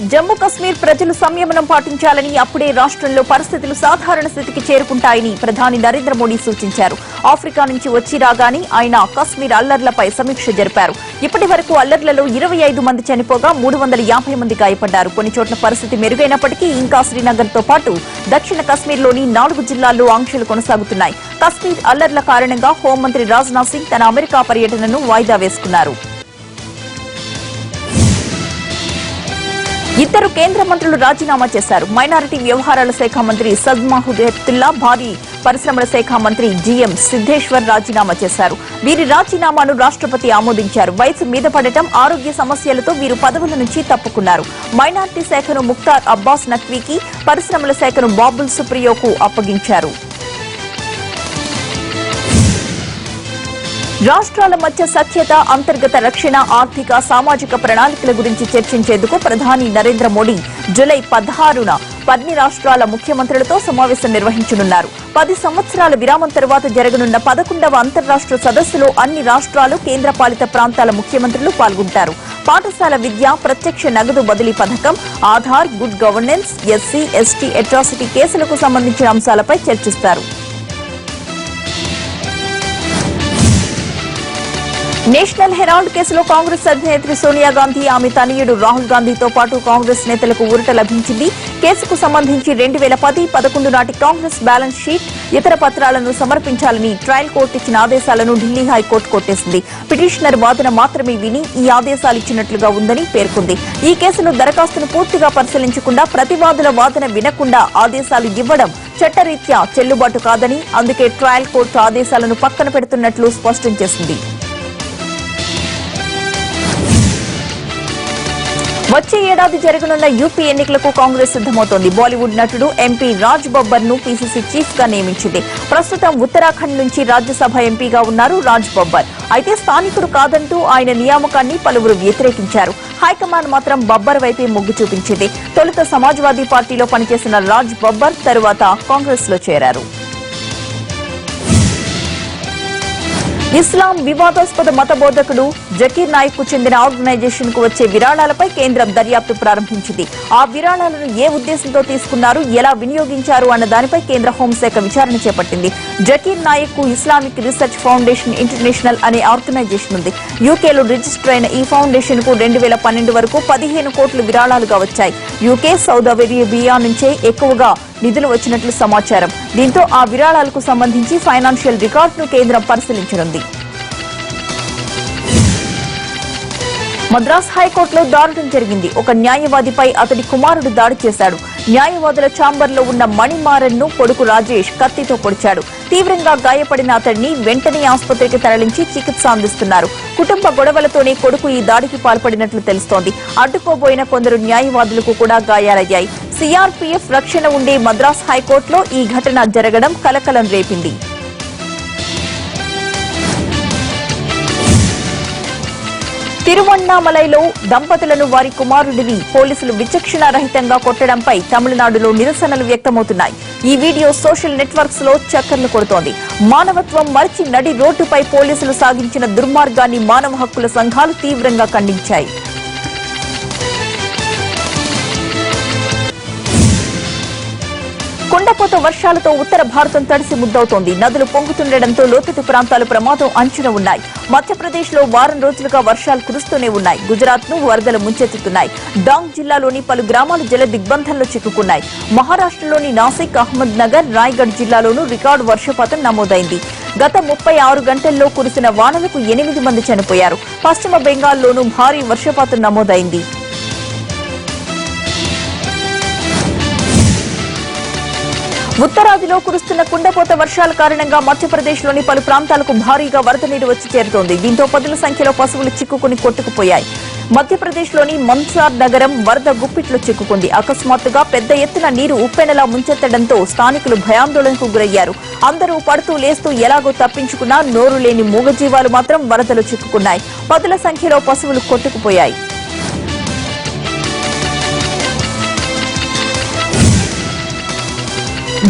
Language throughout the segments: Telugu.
జమ్మూ కశ్మీర్ ప్రజలు సంయమనం పాటించాలని, అప్పుడే రాష్ట్రంలో పరిస్థితులు సాధారణ స్థితికి చేరుకుంటాయని ప్రధాని నరేంద్ర మోడీ సూచించారు. ఆఫ్రికా నుంచి వచ్చి రాగానే ఆయన కశ్మీర్ అల్లర్లపై సమీక్ష జరిపారు. ఇప్పటి వరకు అల్లర్లలో 25 మంది చనిపోగా 350 మంది గాయపడ్డారు. కొన్ని చోట్ల పరిస్థితి మెరుగైనప్పటికీ ఇంకా శ్రీనగర్ తో పాటు దక్షిణ కశ్మీర్లోని 4 జిల్లాల్లో ఆంక్షలు కొనసాగుతున్నాయి. కశ్మీర్ అల్లర్ల కారణంగా హోంమంత్రి రాజ్నాథ్ సింగ్ తన అమెరికా పర్యటనను వాయిదా వేసుకున్నారు. ఇద్దరు కేంద్ర మంత్రులు రాజీనామా చేశారు. మైనారిటీ వ్యవహారాల శాఖ మంత్రి సద్ మహమూదుల్లా, భారీ పరిశ్రమల శాఖ మంత్రి జిఎం సిద్దేశ్వర్ రాజీనామా చేశారు. వీరి రాజీనామాను రాష్ట్రపతి ఆమోదించారు. వయసు మీద పడటం, ఆరోగ్య సమస్యలతో వీరు పదవుల నుంచి తప్పుకున్నారు. మైనారిటీ శాఖను ముఖ్తార్ అబ్బాస్ నఖ్వీకి, పరిశ్రమల శాఖను బాబుల్ సుప్రియోకు అప్పగించారు. రాష్ట్రాల మధ్య సఖ్యత, అంతర్గత రక్షణ, ఆర్థిక, సామాజిక ప్రణాళికల గురించి చర్చించేందుకు ప్రధాని నరేంద్ర మోడీ జూలై 16న 10 రాష్ట్రాల ముఖ్యమంత్రులతో సమావేశం నిర్వహించనున్నారు. 10 సంవత్సరాల విరామం తర్వాత జరగనున్న 11వ అంతర్రాష్ట్ర సదస్సులో అన్ని రాష్ట్రాలు, కేంద్రపాలిత ప్రాంతాల ముఖ్యమంత్రులు పాల్గొంటారు. పాఠశాల విద్య, ప్రత్యక్ష నగదు బదిలీ పథకం, Aadhaar, good governance, SC, ST, atrocity కేసులకు సంబంధించిన అంశాలపై చర్చిస్తారు. నేషనల్ హెరాల్డ్ కేసులో కాంగ్రెస్ అధినేత్రి సోనియా గాంధీ, ఆమె తనయుడు రాహుల్ గాంధీతో పాటు కాంగ్రెస్ నేతలకు ఊరట లభించింది. కేసుకు సంబంధించి 2010-11 నాటి కాంగ్రెస్ బ్యాలెన్స్ షీట్, ఇతర పత్రాలను సమర్పించాలని ట్రయల్ కోర్టు ఇచ్చిన ఆదేశాలను ఢిల్లీ హైకోర్టు కొట్టేసింది. పిటిషనర్ వాదన మాత్రమే విని ఈ ఆదేశాలు ఇచ్చినట్లుగా ఉందని పేర్కొంది. ఈ కేసులో దరఖాస్తును పూర్తిగా పరిశీలించకుండా, ప్రతివాదుల వాదన వినకుండా ఆదేశాలు ఇవ్వడం చట్టరీత్యా చెల్లుబాటు కాదని, అందుకే ట్రయల్ కోర్టు ఆదేశాలను పక్కన పెడుతున్నట్లు స్పష్టం చేసింది. వచ్చే ఏడాది జరగనున్న యూపీ ఎన్నికలకు కాంగ్రెస్ సిద్దమవుతోంది. బాలీవుడ్ నటుడు ఎంపీ రాజ్ బబ్బర్ ను పీసీసీ చీఫ్ గా నియమించింది. ప్రస్తుతం ఉత్తరాఖండ్ నుంచి రాజ్యసభ ఎంపీగా ఉన్నారు రాజ్ బబ్బర్. అయితే స్థానికుడు కాదంటూ ఆయన నియామకాన్ని పలువురు వ్యతిరేకించారు. హైకమాండ్ మాత్రం బబ్బర్ వైపే మొగ్గు చూపించింది. తొలుత సమాజ్వాదీ పార్టీలో పనిచేసిన రాజ్ బబ్బర్ తరువాత కాంగ్రెస్ లో చేరారు. ఇస్లాం వివాదాస్పద మత బోధకుడు జకీర్ నాయక్ కు చెందిన ఆర్గనైజేషన్ కు వచ్చే విరాళాలపై కేంద్రం దర్యాప్తు ప్రారంభించింది. ఆ విరాళాలను ఏ ఉద్దేశంతో తీసుకున్నారు, ఎలా వినియోగించారు అన్న దానిపై కేంద్ర హోంశాఖ విచారణ చేపట్టింది. జకీర్ నాయక్ కు ఇస్లామిక్ రీసెర్చ్ ఫౌండేషన్ ఇంటర్నేషనల్ అనే ఆర్గనైజేషన్ ఉంది. యూకేలో రిజిస్టర్ అయిన ఈ ఫౌండేషన్ కు 2012 వరకు 15 కోట్లు విరాళాలుగా వచ్చాయి. యూకే, సౌదీ అరేబియా నుంచే ఎక్కువగా నిధులు వచ్చినట్లు సమాచారం. దీంతో ఆ విరాళాలకు సంబంధించి ఫైనాన్షియల్ రికార్డును కేంద్రం పరిశీలించనుంది. మద్రాస్ హైకోర్టులో దారుణం జరిగింది. ఒక న్యాయవాదిపై అతడి కుమారుడు దాడి చేశాడు. న్యాయవాదుల ఛాంబర్లో ఉన్న మణిమారన్ ను కొడుకు రాజేష్ కత్తితో పొడిచాడు. తీవ్రంగా గాయపడిన అతడిని వెంటనే ఆసుపత్రికి తరలించి చికిత్స అందిస్తున్నారు. కుటుంబ గొడవలతోనే కొడుకు ఈ దాడికి పాల్పడినట్లు తెలుస్తోంది. అడ్డుకోబోయిన కొందరు న్యాయవాదులకు కూడా గాయాలయ్యాయి. సిఆర్పీఎఫ్ రక్షణ ఉండే మద్రాస్ హైకోర్టులో ఈ ఘటన జరగడం కలకలం రేపింది. తిరువణ్ణామలైలో దంపతులను, వారి కుమారుడిని పోలీసులు విచక్షణారహితంగా కొట్టడంపై తమిళనాడులో నిరసనలు వ్యక్తమవుతున్నాయి. ఈ వీడియో సోషల్ నెట్వర్క్స్ లో చక్కర్లు కొడుతోంది. మానవత్వం మరిచి నడి రోడ్డుపై పోలీసులు సాగించిన దుర్మార్గాన్ని మానవ హక్కుల సంఘాలు తీవ్రంగా ఖండించాయి. కుండపోత వర్షాలతో ఉత్తర భారతం తడిసి ముద్దవుతోంది. నదులు పొంగుతుండటంతో లోతట్టు ప్రాంతాలు ప్రమాదం అంచున ఉన్నాయి. మధ్యప్రదేశ్ లో వారం రోజులుగా వర్షాలు కురుస్తూనే ఉన్నాయి. గుజరాత్ ను వరదలు ముంచెత్తుతున్నాయి. డాంగ్ జిల్లాలోని పలు గ్రామాలు జల దిగ్బంధంలో చిక్కుకున్నాయి. మహారాష్ట్రలోని నాసిక్, అహ్మద్ నగర్, రాయ్గఢ్ జిల్లాలోనూ రికార్డు వర్షపాతం నమోదైంది. గత 36 గంటల్లో కురిసిన వానలకు 8 మంది చనిపోయారు. పశ్చిమ బెంగాల్లోనూ భారీ వర్షపాతం నమోదైంది. ఉత్తరాదిలో కురుస్తున్న కుండపోత వర్షాల కారణంగా మధ్యప్రదేశ్లోని పలు ప్రాంతాలకు భారీగా వరద నీరు వచ్చి చేరుతోంది. దీంతో పదుల సంఖ్యలో పశువులు చిక్కుకుని కొట్టుకుపోయాయి. మధ్యప్రదేశ్లోని మన్సార్ నగరం వరద గుప్పిట్లో చిక్కుకుంది. అకస్మాత్తుగా పెద్ద ఎత్తున నీరు ఉప్పెనలా ముంచెత్తడంతో స్థానికులు భయాందోళనకు గురయ్యారు. అందరూ పడుతూ లేస్తూ ఎలాగో తప్పించుకున్నా నోరు లేని మూగజీవాలు మాత్రం వరదలో చిక్కుకున్నాయి. పదుల సంఖ్యలో పశువులు కొట్టుకుపోయాయి.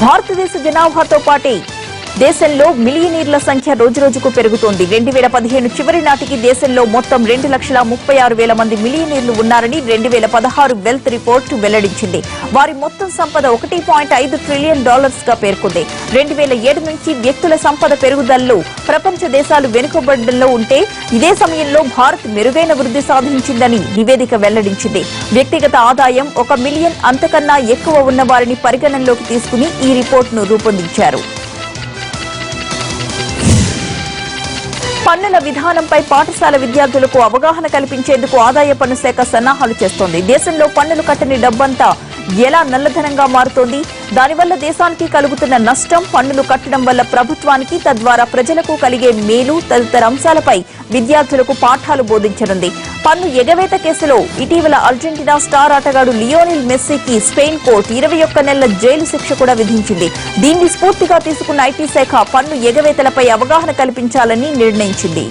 భారతదేశ జనాభాతో పాటే దేశంలో మిలియనీర్ల సంఖ్య రోజురోజుకు పెరుగుతోంది. 2015 చివరి నాటికి దేశంలో మొత్తం 2,36,000 మంది మిలియనీర్లు ఉన్నారని 2016 వెల్త్ రిపోర్టు వెల్లడించింది. వారి మొత్తం సంపద $1.5 ట్రిలియన్ గా పేర్కొంది. 2007 నుంచి వ్యక్తుల సంపద పెరుగుదలలో ప్రపంచ దేశాలు వెనుకబడడంలో ఉంటే ఇదే సమయంలో భారత్ మెరుగైన వృద్ధి సాధించిందని నివేదిక వెల్లడించింది. వ్యక్తిగత ఆదాయం 1 మిలియన్ అంతకన్నా ఎక్కువ ఉన్న వారిని పరిగణనలోకి తీసుకుని ఈ రిపోర్టును రూపొందించారు. పన్నుల విధానంపై పాఠశాల విద్యార్థులకు అవగాహన కల్పించేందుకు ఆదాయ పన్ను శాఖ సన్నాహాలు చేస్తోంది. దేశంలో పన్నులు కట్టని డబ్బంతా ఎలా నల్లధనంగా మారుతోంది, దానివల్ల దేశానికి కలుగుతున్న నష్టం, పన్నులు కట్టడం వల్ల ప్రభుత్వానికి తద్వారా ప్రజలకు కలిగే మేలు తదితర అంశాలపై విద్యార్థులకు పాఠాలు బోధించనుంది. పన్ను ఎగవేత కేసులో ఇటీవల అర్జెంటీనా స్టార్ ఆటగాడు లియోనెల్ మెస్సీకి స్పెయిన్ కోర్టు 21 నెలల జైలు శిక్ష కూడా విధించింది. దీన్ని స్ఫూర్తిగా తీసుకున్న ఐటీ శాఖ పన్ను ఎగవేతలపై అవగాహన కల్పించాలని నిర్ణయించింది.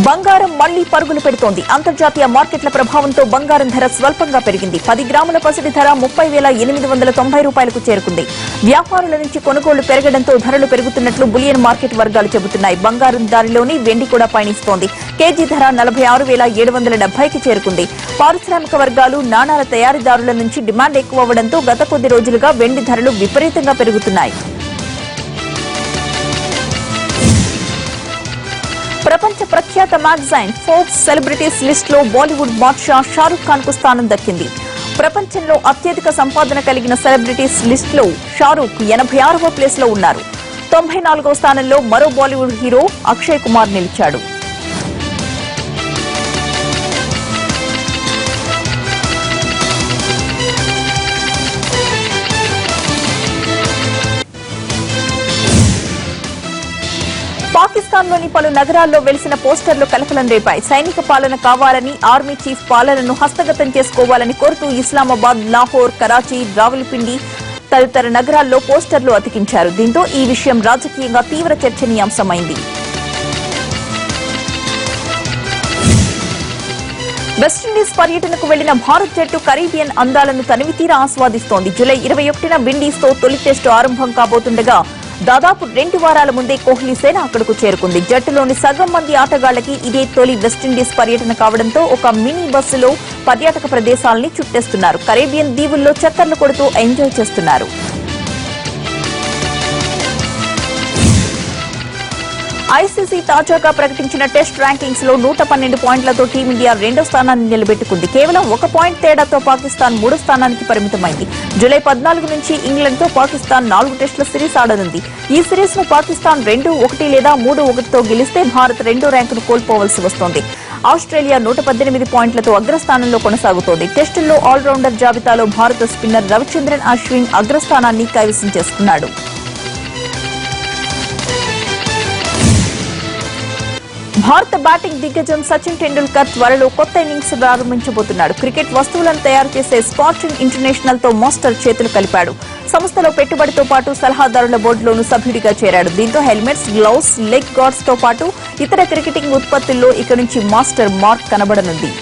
బంగారం మళ్లీ పరుగులు పెడుతోంది. అంతర్జాతీయ మార్కెట్ల ప్రభావంతో బంగారం ధర స్వల్పంగా పెరిగింది. 10 గ్రాముల పసిడి ధర $30,890 చేరుకుంది. వ్యాపారుల నుంచి కొనుగోళ్లు పెరగడంతో ధరలు పెరుగుతున్నట్లు బులియన్ మార్కెట్ వర్గాలు చెబుతున్నాయి. బంగారం దారిలోని వెండి కూడా పయనిస్తోంది. కేజీ ధర $46,770కి చేరుకుంది. పారిశ్రామిక వర్గాలు, నాణాల తయారీదారుల నుంచి డిమాండ్ ఎక్కువ అవడంతో గత కొద్ది రోజులుగా వెండి ధరలు విపరీతంగా పెరుగుతున్నాయి. ప్రపంచ ప్రఖ్యాత మ్యాగజైన్ ఫోర్బ్స్ సెలబ్రిటీస్ లిస్ట్ లో బాలీవుడ్ బాద్షా షారుఖ్ ఖాన్ కు స్థానం దక్కింది. ప్రపంచంలో అత్యధిక సంపాదన కలిగిన సెలబ్రిటీస్ లిస్ట్ లో షారుఖ్ 86వ ప్లేస్ లో ఉన్నారు. 94వ స్థానంలో మరో బాలీవుడ్ హీరో అక్షయ్ కుమార్ నిలిచాడు. పాకిస్తాన్లోని పలు నగరాల్లో వెలిసిన పోస్టర్లు కలకలం రేపాయి. సైనిక పాలన కావాలని, ఆర్మీ చీఫ్ పాలనను హస్తగతం చేసుకోవాలని కోరుతూ ఇస్లామాబాద్, లాహోర్, కరాచీ, రావల్పిండి తదితర నగరాల్లో పోస్టర్లు అతికించారు. దీంతో ఈ విషయం రాజకీయంగా తీవ్ర చర్చనీయాంశమైంది. వెస్టిండీస్ పర్యటనకు వెళ్లిన భారత్ జట్టు కరీబియన్ అందాలను తనివితీరా ఆస్వాదిస్తోంది. జూలై 21న విండీస్ తో తొలి టెస్టు ఆరంభం కాబోతుండగా దాదాపు 2 వారాల ముందే కోహ్లీ సేన అక్కడకు చేరుకుంది. జట్టులోని సగం మంది ఆటగాళ్లకి ఇదే తొలి వెస్టిండీస్ పర్యటన కావడంతో ఒక మినీ బస్సులో పర్యాటక ప్రదేశాలని చుట్టేస్తున్నారు. కరేబియన్ దీవుల్లో చక్కర్లు కొడుతూ ఎంజాయ్ చేస్తున్నారు. ఐసీసీ తాజాగా ప్రకటించిన టెస్ట్ ర్యాంకింగ్స్ లో 112 పాయింట్లతో టీమిండియా 2వ స్థానాన్ని నిలబెట్టుకుంది. కేవలం 1 పాయింట్ తేడాతో పాకిస్తాన్ 3వ స్థానానికి పరిమితమైంది. జూలై 14 నుంచి ఇంగ్లాండ్ తో పాకిస్తాన్ 4 టెస్టుల సిరీస్ ఆడనుంది. ఈ సిరీస్ ను పాకిస్తాన్ 2-1 లేదా 3-1తో గెలిస్తే భారత్ 2వ ర్యాంకును కోల్పోవలసి వస్తోంది. ఆస్ట్రేలియా 118 పాయింట్లతో అగ్రస్థానంలో కొనసాగుతోంది. టెస్టుల్లో ఆల్రౌండర్ జాబితాలో భారత స్పిన్నర్ రవిచంద్రన్ అశ్విన్ అగ్రస్థానాన్ని కైవసం చేసుకున్నాడు. భారత బ్యాటింగ్ దిగ్గజం సచిన్ టెండూల్కర్ త్వరలో కొత్త ఇన్నింగ్స్ ప్రారంభించబోతున్నాడు. క్రికెట్ వస్తువులను తయారు చేసే స్పార్టన్ ఇంటర్నేషనల్ తో మాస్టర్ చేతులు కలిపాడు. సంస్థలో పెట్టుబడితో పాటు సలహాదారుల బోర్డులోనూ సభ్యుడిగా చేరాడు. దీంతో హెల్మెట్స్, గ్లౌస్, లెగ్ గార్డ్స్ తో పాటు ఇతర క్రికెటింగ్ ఉత్పత్తుల్లో ఇక నుంచి మాస్టర్ మార్క్ కనబడనుంది.